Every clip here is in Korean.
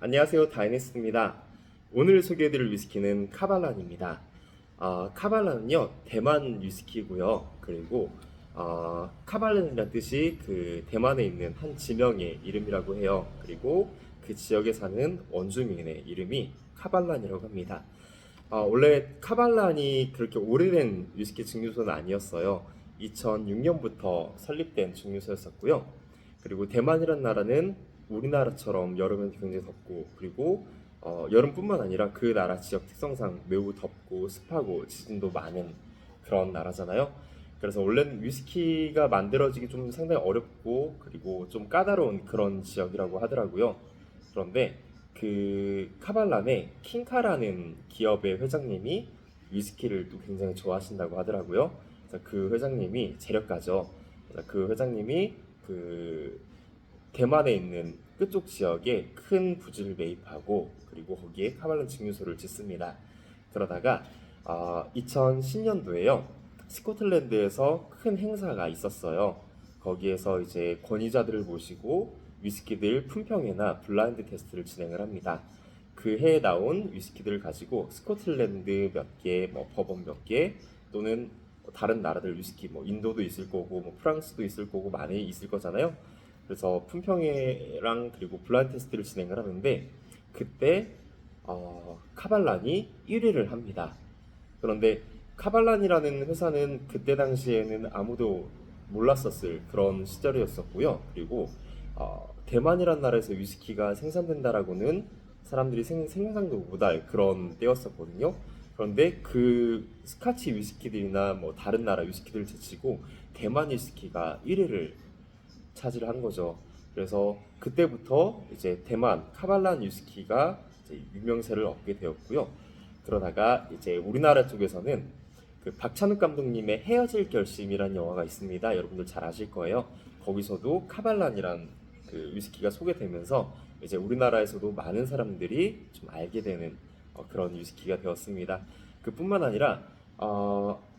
안녕하세요, 다이네스입니다. 오늘 소개해드릴 위스키는 카발란입니다. 카발란은요 대만 위스키고요. 그리고 카발란이라는 뜻이 그 대만에 있는 한 지명의 이름이라고 해요. 그리고 그 지역에 사는 원주민의 이름이 카발란이라고 합니다. 원래 카발란이 그렇게 오래된 위스키 증류소는 아니었어요. 2006년부터 설립된 증류소였었고요. 그리고 대만이란 나라는 우리나라처럼 여름엔 굉장히 덥고, 그리고 여름뿐만 아니라 그 나라 지역 특성상 매우 덥고 습하고 지진도 많은 그런 나라잖아요. 그래서 원래는 위스키가 만들어지기 좀 상당히 어렵고, 그리고 좀 까다로운 그런 지역이라고 하더라고요. 그런데 그 카발란의 킹카라는 기업의 회장님이 위스키를 또 굉장히 좋아하신다고 하더라고요. 그래서 그 회장님이 재력가죠. 그래서 그 회장님이 그 대만에 있는 끝쪽 지역에 큰 부지를 매입하고, 그리고 거기에 카발란 증류소를 짓습니다. 그러다가 2010년도에요. 스코틀랜드에서 큰 행사가 있었어요. 거기에서 이제 권위자들을 모시고 위스키들 품평회나 블라인드 테스트를 진행을 합니다. 그 해에 나온 위스키들을 가지고 스코틀랜드 몇 개, 뭐 버번 몇 개, 또는 다른 나라들 위스키, 뭐 인도도 있을 거고, 뭐 프랑스도 있을 거고, 많이 있을 거잖아요. 그래서 품평회랑 그리고 블라인드 테스트를 진행을 하는데, 그때 카발란이 1위를 합니다. 그런데 카발란이라는 회사는 그때 당시에는 아무도 몰랐었을 그런 시절이었었고요. 그리고 대만이란 나라에서 위스키가 생산된다라고는 사람들이 생각도 못할 그런 때였었거든요. 그런데 그 스카치 위스키들이나 뭐 다른 나라 위스키들을 제치고 대만 위스키가 1위를 차지를 한 거죠. 그래서 그때부터 이제 대만 카발란 위스키가 이제 유명세를 얻게 되었고요. 그러다가 이제 우리나라 쪽에서는 그 박찬욱 감독님의 헤어질 결심이라는 영화가 있습니다. 여러분들 잘 아실 거예요. 거기서도 카발란이란 그 위스키가 소개되면서 이제 우리나라에서도 많은 사람들이 좀 알게 되는 그런 위스키가 되었습니다. 그뿐만 아니라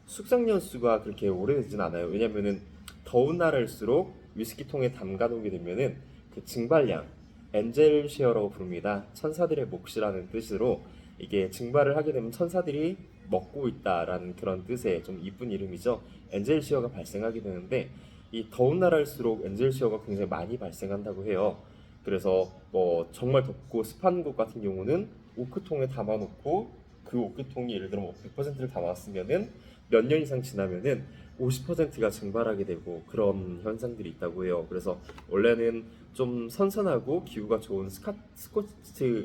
숙성 연수가 그렇게 오래되진 않아요. 왜냐면은 더운 날일수록 위스키통에 담가 놓게 되면은 그 증발량, 엔젤 쉐어라고 부릅니다. 천사들의 몫이라는 뜻으로, 이게 증발을 하게 되면 천사들이 먹고 있다라는 그런 뜻의 좀 이쁜 이름이죠. 엔젤 쉐어가 발생하게 되는데, 이 더운 나라일수록 엔젤 쉐어가 굉장히 많이 발생한다고 해요. 그래서 뭐 정말 덥고 습한 곳 같은 경우는 오크통에 담아놓고, 그 오크통이 예를 들어 뭐 100%를 담았으면은 몇 년 이상 지나면은 50%가 증발하게 되고 그런 현상들이 있다고 해요. 그래서 원래는 좀 선선하고 기후가 좋은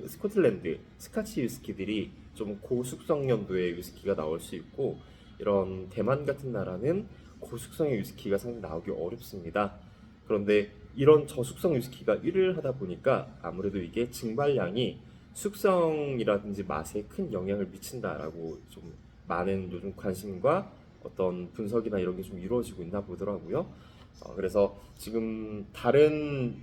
스코틀랜드 스카치 위스키들이 좀 고숙성 연도의 위스키가 나올 수 있고, 이런 대만 같은 나라는 고숙성의 위스키가 상당히 나오기 어렵습니다. 그런데 이런 저숙성 위스키가 1위를 하다 보니까 아무래도 이게 증발량이 숙성이라든지 맛에 큰 영향을 미친다라고 좀 많은 요즘 관심과 어떤 분석이나 이런 게 좀 이루어지고 있나 보더라고요. 그래서 지금 다른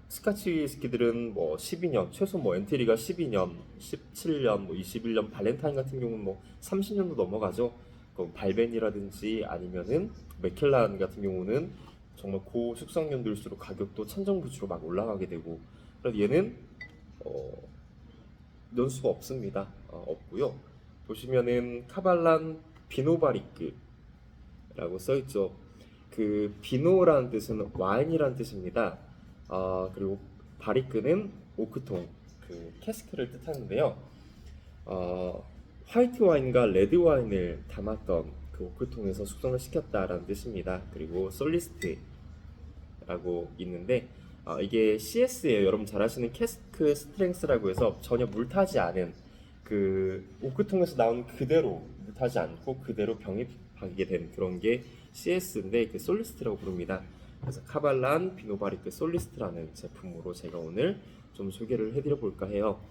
스카치 위스키들은 뭐 12년, 최소 뭐 엔트리가 12년, 17년, 뭐 21년, 발렌타인 같은 경우는 뭐 30년도 넘어가죠. 그 발벤이라든지 아니면은 맥켈란 같은 경우는 정말 고숙성년도일수록 가격도 천정부지로 막 올라가게 되고, 그래서 얘는 어, 연수가 없습니다. 없고요. 보시면은 카발란 비노바리크라고 써있죠. 그 비노라는 뜻은 와인이라는 뜻입니다. 그리고 바리크는 오크통, 그 캐스크를 뜻하는데요. 화이트 와인과 레드 와인을 담았던 그 오크통에서 숙성을 시켰다라는 뜻입니다. 그리고 솔리스트라고 있는데, 이게 CS예요. 여러분 잘 아시는 캐스크 스트렝스라고 해서 전혀 물타지 않은, 그 오크통에서 나온 그대로 물타지 않고 그대로 병입하게 된 그런 게 CS인데, 그 솔리스트라고 부릅니다. 그래서 카발란 비노바리크 솔리스트라는 제품으로 제가 오늘 좀 소개를 해드려 볼까 해요.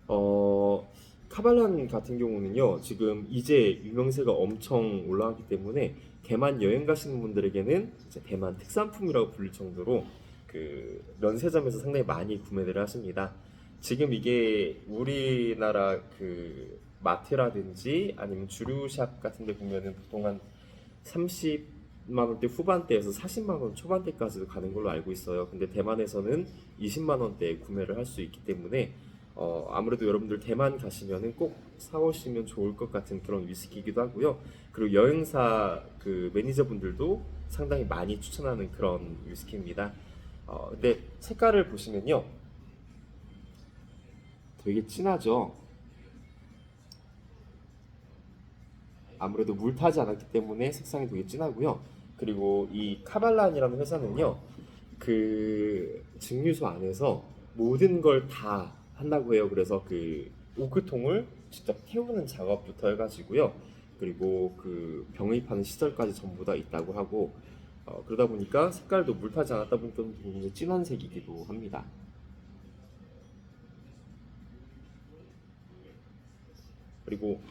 어, 카발란 같은 경우는요, 지금 이제 유명세가 엄청 올라가기 때문에 대만 여행 가시는 분들에게는 이제 대만 특산품이라고 불릴 정도로 그 면세점에서 상당히 많이 구매를 하십니다. 지금 이게 우리나라 그 마트라든지 아니면 주류샵 같은 데 보면은 보통 한 30만 원대 후반대에서 40만 원 초반대까지도 가는 걸로 알고 있어요. 근데 대만에서는 20만 원대에 구매를 할 수 있기 때문에 아무래도 여러분들 대만 가시면은 꼭 사오시면 좋을 것 같은 그런 위스키이기도 하고요. 그리고 여행사 그 매니저분들도 상당히 많이 추천하는 그런 위스키입니다. 근데 색깔을 보시면요, 되게 진하죠. 아무래도 물 타지 않았기 때문에 색상이 되게 진하고요. 그리고 이 카발란이라는 회사는요, 그 증류소 안에서 모든 걸 다 한다고 해요. 그래서 그 오크통을 직접 태우는 작업부터 해가지고요. 그리고 그 병입하는 시설까지 전부 다 있다고 하고, 그러다 보니까 색깔도 물 타지 않았다 보니까 굉장히 진한 색이기도 합니다. 그리고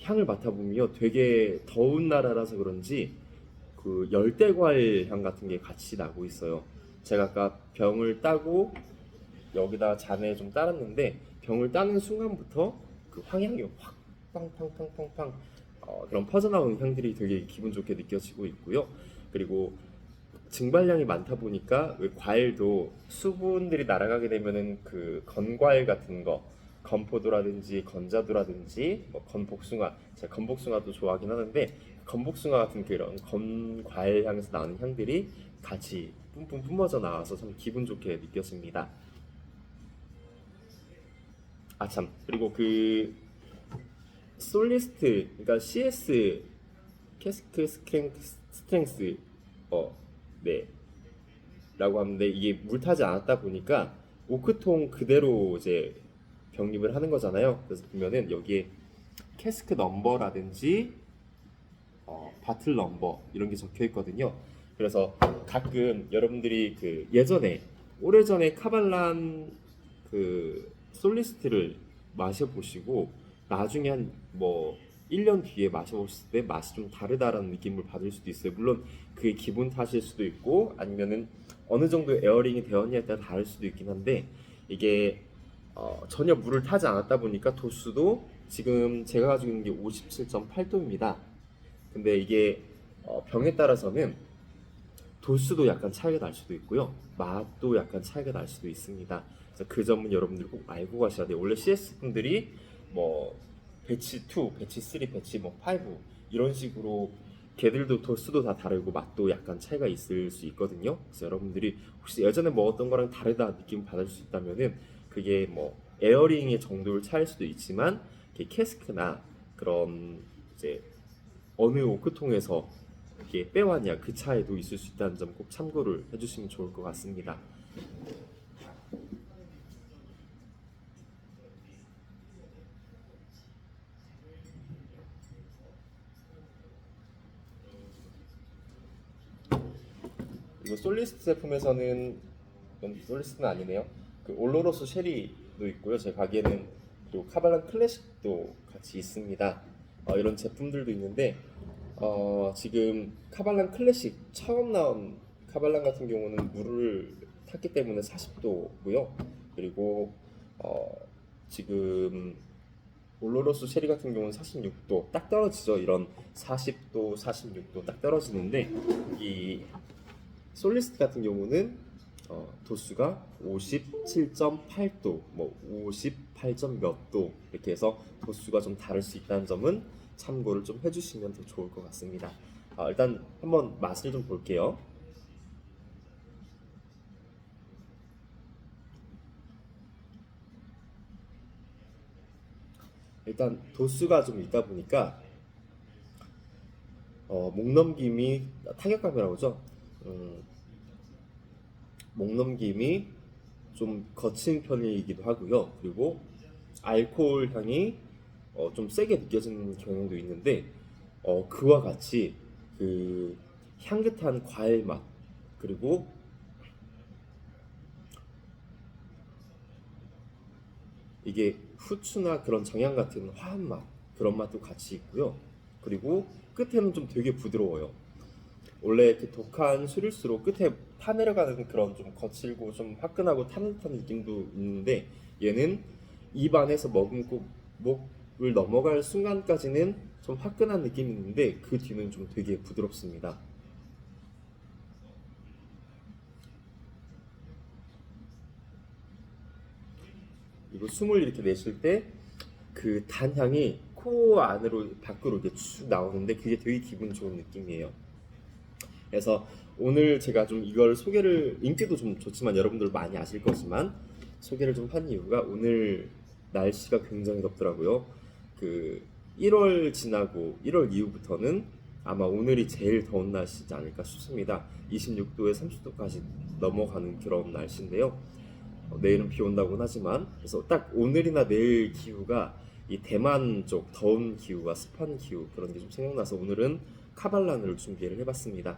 향을 맡아보면요, 되게 더운 나라라서 그런지 그 열대과일 향 같은 게 같이 나고 있어요. 제가 아까 병을 따고 여기다 잔에 좀 따랐는데, 병을 따는 순간부터 그 황향이 확 팡팡팡팡팡 그런 퍼져나오는 향들이 되게 기분 좋게 느껴지고 있고요. 그리고 증발량이 많다 보니까 왜 과일도 수분들이 날아가게 되면은 그 건과일 같은 거, 건포도라든지 건자두라든지 뭐 건복숭아, 제가 건복숭아도 좋아하긴 하는데, 건복숭아 같은 그런 건과일 향에서 나는 향들이 같이 뿜뿜 뿜어져 나와서 참 기분 좋게 느껴집니다. 아 참, 그리고 그 솔리스트, 그러니까 CS 캐스크 스트렝스, 어, 네, 라고 하는데, 이게 물 타지 않았다 보니까 오크통 그대로 이제 병립을 하는 거잖아요. 그래서 보면은 여기에 캐스크 넘버라든지 바틀 넘버 이런 게 적혀 있거든요. 그래서 가끔 여러분들이 그 예전에, 오래전에 카발란 그 솔리스트를 마셔보시고 나중에 한 뭐 1년 뒤에 마셔보셨을 때 맛이 좀 다르다라는 느낌을 받을 수도 있어요. 물론 그게 기분 탓일 수도 있고, 아니면은 어느 정도 에어링이 되었냐에 따라 다를 수도 있긴 한데, 이게 전혀 물을 타지 않았다 보니까 도수도 지금 제가 가지고 있는 게 57.8도입니다. 근데 이게 병에 따라서는 도수도 약간 차이가 날 수도 있고요. 맛도 약간 차이가 날 수도 있습니다. 그래서 그 점은 여러분들 꼭 알고 가셔야 돼요. 원래 CS 분들이 뭐 배치 2, 배치 3, 배치 뭐 5 이런 식으로 걔들도 도수도 다 다르고 맛도 약간 차이가 있을 수 있거든요. 그래서 여러분들이 혹시 예전에 먹었던 거랑 다르다 느낌 받을 수 있다면은, 그게 뭐 에어링의 정도를 차일 수도 있지만 캐스크나 그런 이제 어느 오크통에서 이게 빼왔냐 그 차이도 있을 수 있다는 점 꼭 참고를 해주시면 좋을 것 같습니다. 그리고 솔리스트 제품에서는, 이건 솔리스트는 아니네요. 그 올로로스 쉐리도 있고요. 제 가게에는 또 카발란 클래식도 같이 있습니다. 이런 제품들도 있는데, 지금 카발란 클래식 처음 나온 카발란 같은 경우는 물을 탔기 때문에 40도고요. 그리고 어, 지금 올로로스 쉐리 같은 경우는 46도 딱 떨어지죠. 이런 40도, 46도 딱 떨어지는데, 이 솔리스트 같은 경우는 도수가 57.8도, 뭐 58점 몇 도 이렇게 해서 도수가 좀 다를 수 있다는 점은 참고를 좀 해주시면 더 좋을 것 같습니다. 일단 한번 맛을 좀 볼게요. 일단 도수가 좀 있다 보니까 목 넘김이, 타격감이라고 하죠. 음, 목 넘김이 좀 거친 편이기도 하고요. 그리고 알코올 향이 좀 세게 느껴지는 경향도 있는데, 그와 같이 그 향긋한 과일 맛, 그리고 이게 후추나 그런 정향 같은 화한 맛, 그런 맛도 같이 있고요. 그리고 끝에는 좀 되게 부드러워요. 원래 그 독한 술일수록 끝에 타내려가는 그런 좀 거칠고 좀 화끈하고 탄 듯한 느낌도 있는데, 얘는 입 안에서 머금고 목을 넘어갈 순간까지는 좀 화끈한 느낌이 있는데, 그 뒤는 좀 되게 부드럽습니다. 그리고 숨을 이렇게 내쉴 때 그 단향이 코 안으로 밖으로 이렇게 쭉 나오는데 그게 되게 기분 좋은 느낌이에요. 그래서 오늘 제가 좀 이걸 소개를 인기도 좀 좋지만 여러분들 많이 아실 거지만 소개를 좀 한 이유가 오늘 날씨가 굉장히 덥더라고요. 그 1월 지나고 1월 이후부터는 아마 오늘이 제일 더운 날씨지 않을까 싶습니다. 26도에 30도까지 넘어가는 그런 날씨인데요. 내일은 비 온다고는 하지만 그래서 딱 오늘이나 내일 기후가 이 대만 쪽 더운 기후와 습한 기후 그런 게 좀 생각나서 오늘은 카발란을 준비를 해봤습니다.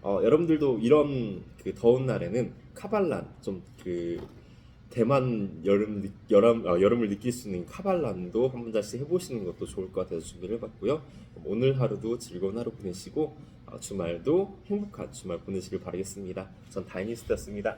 여러분들도 이런 그 더운 날에는 카발란 좀 그 대만 여름을 느낄 수 있는 카발란도 한 번씩 해보시는 것도 좋을 것 같아서 준비를 해봤고요. 오늘 하루도 즐거운 하루 보내시고 주말도 행복한 주말 보내시길 바라겠습니다. 전 다이니스트였습니다.